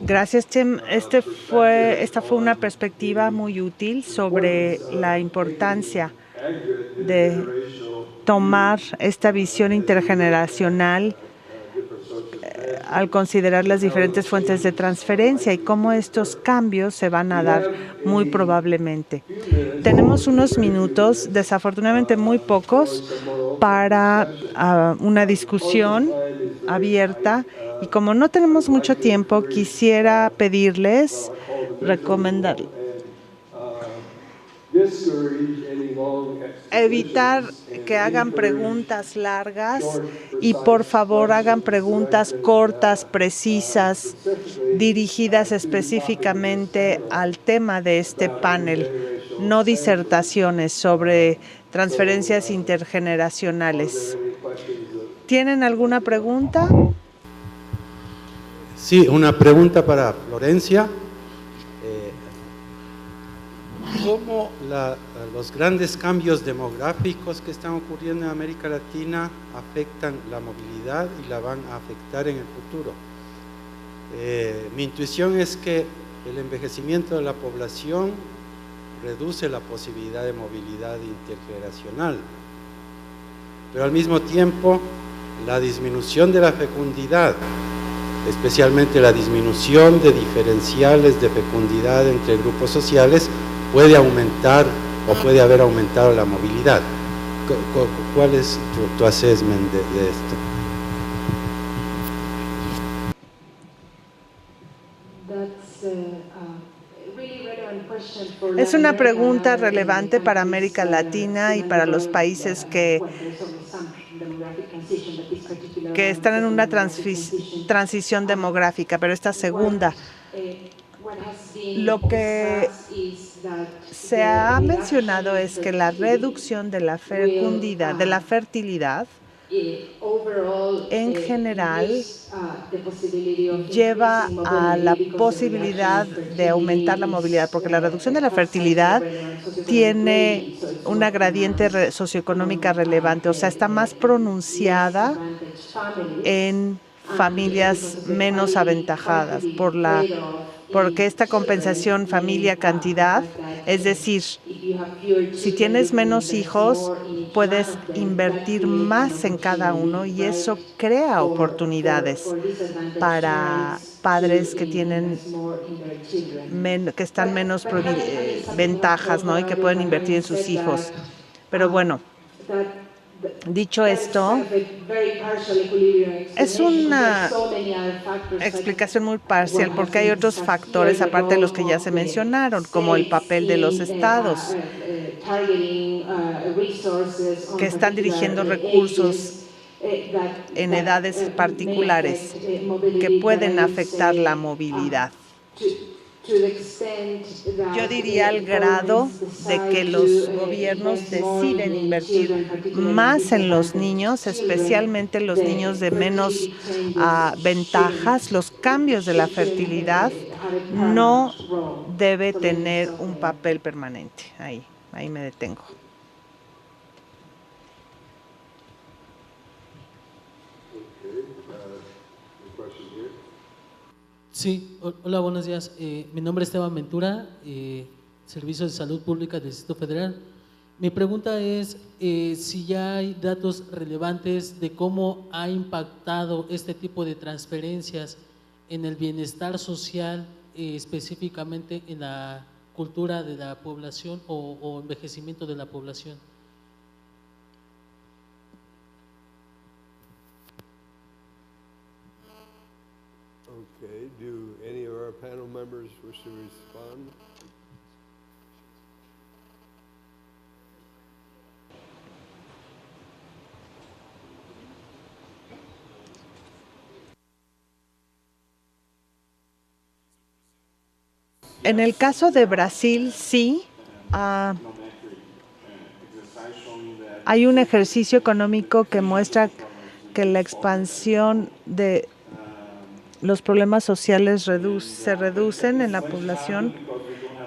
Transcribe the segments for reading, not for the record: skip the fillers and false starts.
Gracias, Tim. Esta fue una perspectiva muy útil sobre la importancia de tomar esta visión intergeneracional al considerar las diferentes fuentes de transferencia y cómo estos cambios se van a dar muy probablemente. Tenemos unos minutos, desafortunadamente muy pocos, para una discusión abierta, y como no tenemos mucho tiempo, quisiera pedirles, recomendar evitar que hagan preguntas largas y por favor hagan preguntas cortas, precisas, dirigidas específicamente al tema de este panel, no disertaciones sobre transferencias intergeneracionales. ¿Tienen alguna pregunta? Sí, una pregunta para Florencia. ¿Cómo los grandes cambios demográficos que están ocurriendo en América Latina afectan la movilidad y la van a afectar en el futuro? Mi intuición es que el envejecimiento de la población reduce la posibilidad de movilidad intergeneracional, pero al mismo tiempo la disminución de la fecundidad, especialmente la disminución de diferenciales de fecundidad entre grupos sociales, puede aumentar o puede haber aumentado la movilidad. ¿Cuál es tu assessment de esto? Es una pregunta relevante para América Latina y para los países que están en una transición demográfica, pero esta segunda, lo que se ha mencionado es que la reducción de la fecundidad, de la fertilidad, en general lleva a la posibilidad de aumentar la movilidad, porque la reducción de la fertilidad tiene una gradiente socioeconómica relevante, o sea, está más pronunciada en familias menos aventajadas porque esta compensación familia-cantidad, es decir, si tienes menos hijos, puedes invertir más en cada uno y eso crea oportunidades para padres que tienen que están menos ventajas, ¿no? Y que pueden invertir en sus hijos. Pero bueno, dicho esto, es una explicación muy parcial porque hay otros factores, aparte de los que ya se mencionaron, como el papel de los estados, que están dirigiendo recursos en edades particulares que pueden afectar la movilidad. Yo diría al grado de que los gobiernos deciden invertir más en los niños, especialmente los niños de menos ventajas. Los cambios de la fertilidad no debe tener un papel permanente. Ahí me detengo. Sí, hola, buenos días. Mi nombre es Esteban Ventura, Servicio de Salud Pública del Distrito Federal. Mi pregunta es si ya hay datos relevantes de cómo ha impactado este tipo de transferencias en el bienestar social, específicamente en la cultura de la población o envejecimiento de la población. Okay, do any of our panel members wish to respond? En el caso de Brasil, sí, hay un ejercicio económico que muestra que la expansión de los problemas sociales se reducen en la población.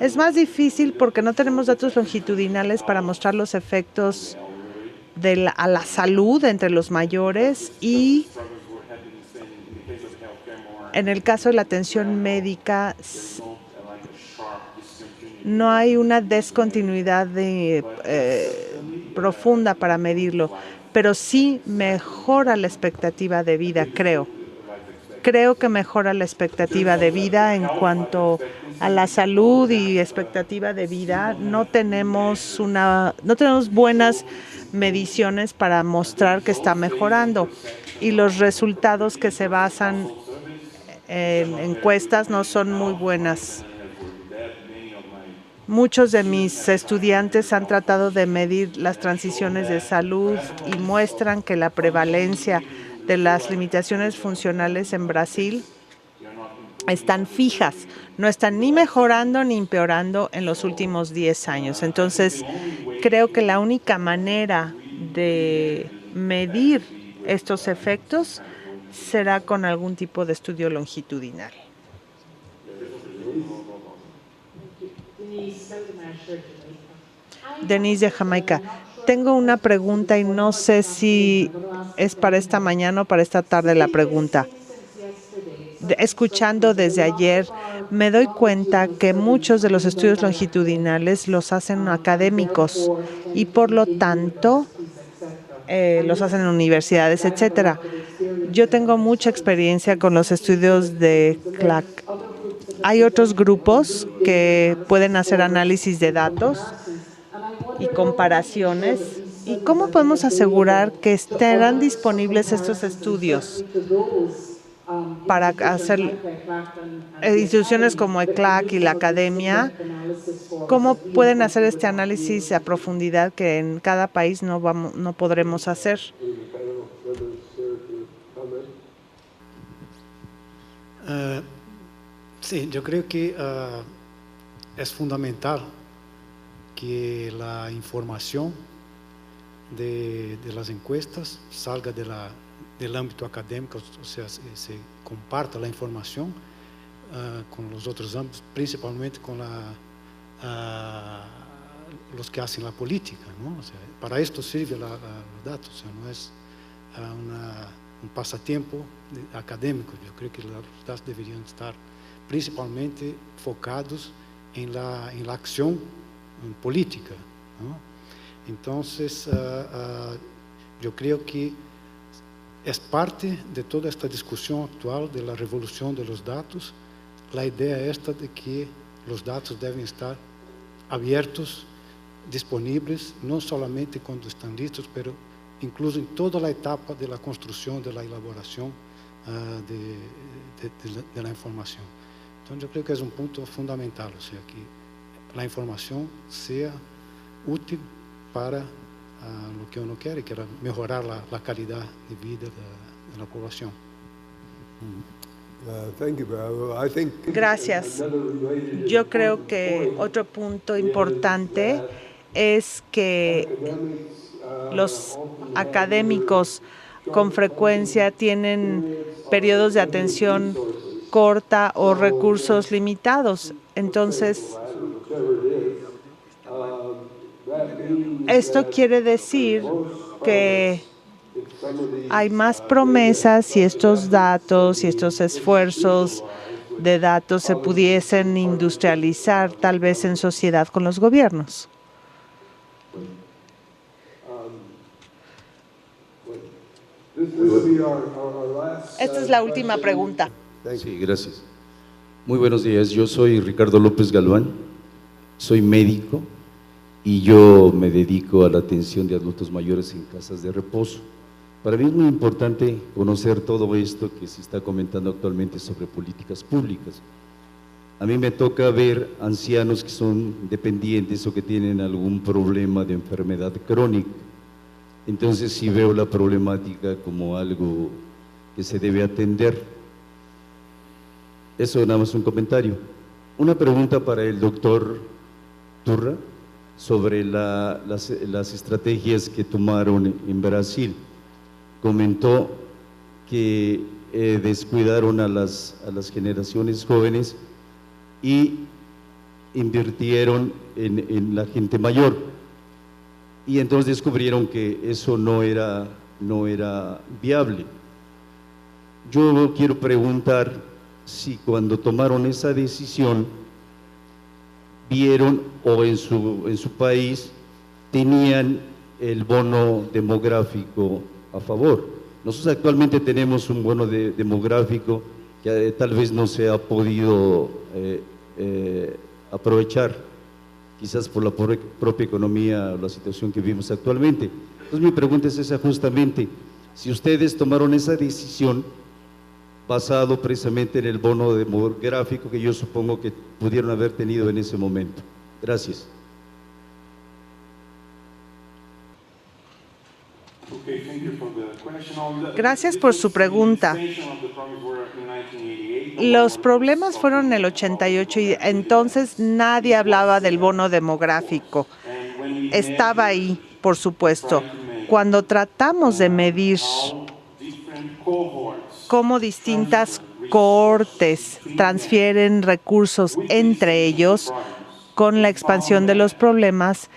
Es más difícil porque no tenemos datos longitudinales para mostrar los efectos a la salud entre los mayores y En el caso de la atención médica, no hay una descontinuidad profunda para medirlo, pero sí mejora la expectativa de vida, creo. Creo que mejora la expectativa de vida en cuanto a la salud y expectativa de vida. No tenemos buenas mediciones para mostrar que está mejorando, y los resultados que se basan en encuestas no son muy buenas. Muchos de mis estudiantes han tratado de medir las transiciones de salud y muestran que la prevalencia de las limitaciones funcionales en Brasil están fijas, no están ni mejorando ni empeorando en los últimos 10 años. Entonces, creo que la única manera de medir estos efectos será con algún tipo de estudio longitudinal. Denise de Jamaica. Tengo una pregunta y no sé si es para esta mañana o para esta tarde la pregunta. Escuchando desde ayer, me doy cuenta que muchos de los estudios longitudinales los hacen académicos y por lo tanto los hacen en universidades, etcétera. Yo tengo mucha experiencia con los estudios de CLAC. Hay otros grupos que pueden hacer análisis de datos y comparaciones. ¿Y cómo podemos asegurar que estarán disponibles estos estudios para hacer instituciones como ECLAC y la academia? ¿Cómo pueden hacer este análisis a profundidad que en cada país no podremos hacer? Sí, yo creo que es fundamental que la información de las encuestas salga del ámbito académico, o sea, se comparta la información con los otros ámbitos, principalmente con los que hacen la política, ¿no? O sea, para esto sirve los datos, o sea, no es un pasatiempo académico. Yo creo que los datos deberían estar principalmente focados en la acción política, ¿no? Entonces, yo creo que es parte de toda esta discusión actual de la revolución de los datos, la idea esta de que los datos deben estar abiertos, disponibles, no solamente cuando están listos, pero incluso en toda la etapa de la construcción, de la elaboración de la información. Entonces, yo creo que es un punto fundamental, o sea, que la información sea útil para lo que uno quiere, que era mejorar la calidad de vida de la población. Gracias. Yo creo que otro punto importante es que los académicos con frecuencia tienen periodos de atención corta o recursos limitados. Entonces, esto quiere decir que hay más promesas si estos datos y estos esfuerzos de datos se pudiesen industrializar, tal vez en sociedad con los gobiernos. Esta es la última pregunta. Sí, gracias. Muy buenos días. Yo soy Ricardo López Galván, soy médico y yo me dedico a la atención de adultos mayores en casas de reposo. Para mí es muy importante conocer todo esto que se está comentando actualmente sobre políticas públicas. A mí me toca ver ancianos que son dependientes o que tienen algún problema de enfermedad crónica. Entonces sí veo la problemática como algo que se debe atender. Eso nada más un comentario. Una pregunta para el doctor Turra sobre las estrategias que tomaron en Brasil. Comentó que descuidaron a las generaciones jóvenes y invirtieron en la gente mayor. Y entonces descubrieron que eso no era viable. Yo quiero preguntar si cuando tomaron esa decisión vieron o en su país tenían el bono demográfico a favor. Nosotros actualmente tenemos un bono demográfico que tal vez no se ha podido aprovechar, quizás por la propia economía o la situación que vivimos actualmente. Entonces mi pregunta es esa justamente, si ustedes tomaron esa decisión basado precisamente en el bono demográfico que yo supongo que pudieron haber tenido en ese momento. Gracias. Gracias por su pregunta. Los problemas fueron en el 88 y entonces nadie hablaba del bono demográfico. Estaba ahí, por supuesto. Cuando tratamos de medir cómo distintas cohortes transfieren recursos entre ellos con la expansión de los problemas,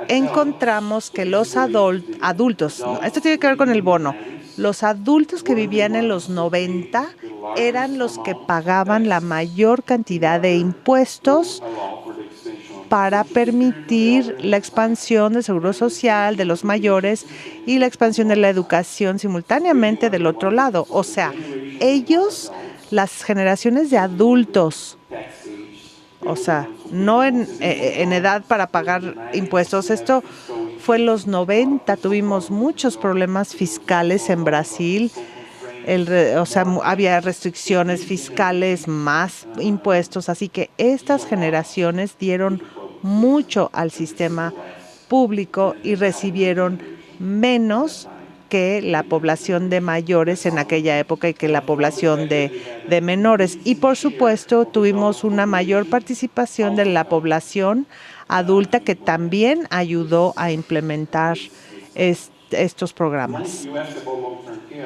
encontramos que los adultos, esto tiene que ver con el bono, los adultos que vivían en los 90 eran los que pagaban la mayor cantidad de impuestos para permitir la expansión del seguro social de los mayores y la expansión de la educación simultáneamente del otro lado. O sea, ellos, las generaciones de adultos, o sea, no en edad para pagar impuestos. Esto fue en los 90, tuvimos muchos problemas fiscales en Brasil. O sea, había restricciones fiscales, más impuestos, así que estas generaciones dieron mucho al sistema público y recibieron menos que la población de mayores en aquella época y que la población de menores. Y por supuesto tuvimos una mayor participación de la población adulta que también ayudó a implementar estos programas.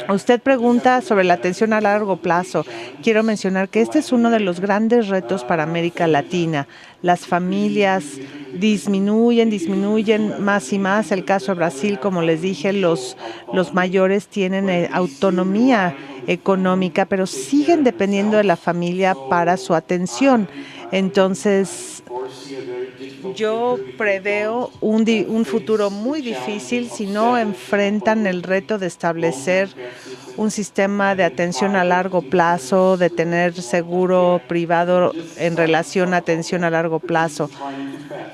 Usted pregunta sobre la atención a largo plazo. Quiero mencionar que este es uno de los grandes retos para América Latina. Las familias disminuyen más y más. El caso de Brasil, como les dije, los mayores tienen autonomía económica, pero siguen dependiendo de la familia para su atención. Entonces, yo preveo un futuro muy difícil si no enfrentan el reto de establecer un sistema de atención a largo plazo, de tener seguro privado en relación a atención a largo plazo.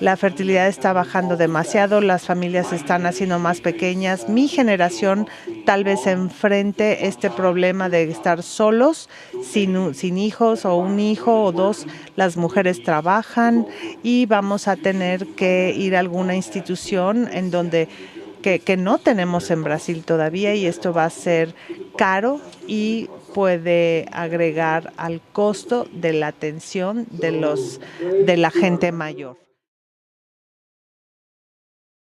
La fertilidad está bajando demasiado, las familias se están haciendo más pequeñas. Mi generación tal vez enfrente este problema de estar solos, sin hijos o un hijo o dos. Las mujeres trabajan y vamos a tener que ir a alguna institución en donde que no tenemos en Brasil todavía, y esto va a ser caro y puede agregar al costo de la atención de la gente mayor.